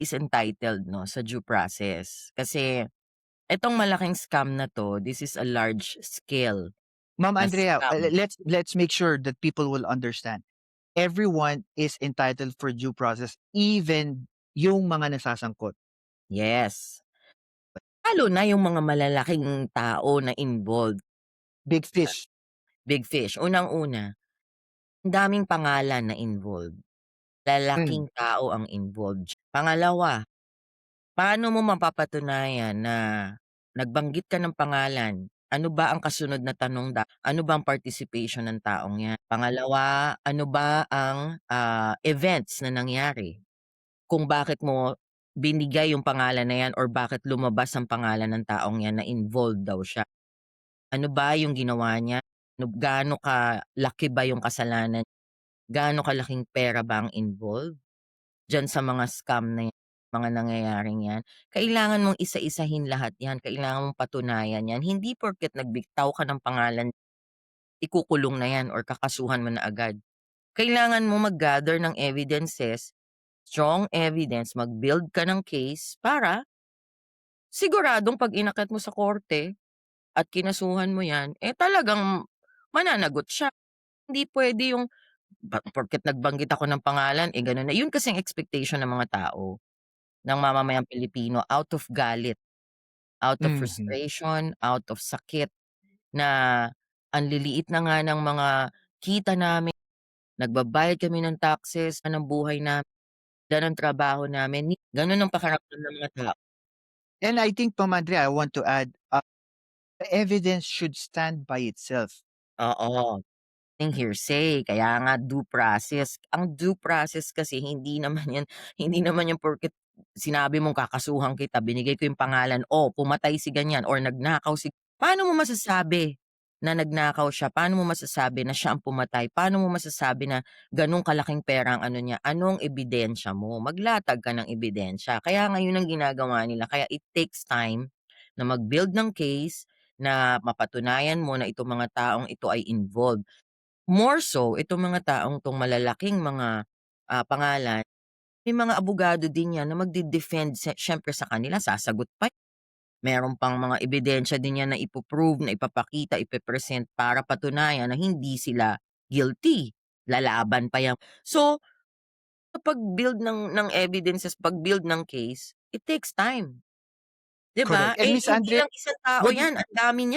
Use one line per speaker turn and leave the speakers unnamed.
is entitled 'no, sa due process. Kasi itong malaking scam na 'to, this is a large scale
Ma'am
na
Andrea,
scam.
let's make sure that people will understand. Everyone is entitled for due process, even yung mga nasasangkot.
Yes, lalo na yung mga malalaking tao na involved
Big
sa
fish.
Big Fish. Unang-una, ang daming pangalan na involved,
Hmm,
lalaking tao ang involved. Pangalawa, paano mo mapapatunayan na nagbanggit ka ng pangalan? Ano ba ang kasunod na tanong ano ba ang participation ng taong 'yan? Pangalawa, ano ba ang, events na nangyari kung bakit mo binigay yung pangalan na 'yan or bakit lumabas ang pangalan ng taong 'yan na involved daw siya? Ano ba yung ginawa niya? Gaano kalaki ba yung kasalanan? Gaano kalaking pera ba ang involved diyan sa mga scam na 'yan, mga nangyayaring 'yan? Kailangan mong isa-isahin lahat 'yan, kailangan mong patunayan 'yan. Hindi porket nagbigtaw ka ng pangalan, ikukulong na 'yan or kakasuhan mo na agad. Kailangan mo mag-gather ng evidences, strong evidence, mag-build ka ng case para siguradong 'pag inakyat mo sa korte at kinasuhan mo 'yan, eh, talagang mananagot siya. Hindi puwede yung porket nagbanggit ako ng pangalan, eh, gano'n na. Yun kasing expectation ng mga tao, ng mamamayang Pilipino out of galit, out of
mhm.
frustration, out of sakit na ang liliit na nga ng mga kita namin, nagbabayad kami ng taxes, ng buhay namin, ganda ng trabaho namin, gano'n ang pakiramdam ng mga tao.
And I think, Ma'am Andrea, I want to add, the evidence should stand by itself.
Oo. Yung hearsay, kaya nga due process. Ang due process kasi hindi naman yan hindi naman yan porket sinabi mong kakasuhan kita, binigay ko yung pangalan, "Oh, pumatay si ganyan or nagnakaw si." Paano mo masasabi na nagnakaw siya? Paano mo masasabi na siya ang pumatay? Paano mo masasabi na gano'ng kalaking pera ang ano niya? Anong ebidensya mo? Maglatag ka ng ebidensya. Kaya nga yun ang ginagawa nila. Kaya it takes time na mag-build ng case, na mapatunayan mo na itong mga taong ito ay involved. More so, itong mga taong 'tong malalaking mga, pangalan, may mga abogado din 'yan na magde-defend siyempre sa kanila sasagot pa, meron pang mga ebidensya din 'yan na ipo-prove, na ipapakita, ipe-present para patunayan na hindi sila guilty, lalaban pa 'yan. So, sa pag-build ng evidences, pag-build ng case, it takes time, 'di ba?
Correct. And
Eh,
Miss
hindi
Andrea,
lang isang tao
what
'yan, ang dami niyan.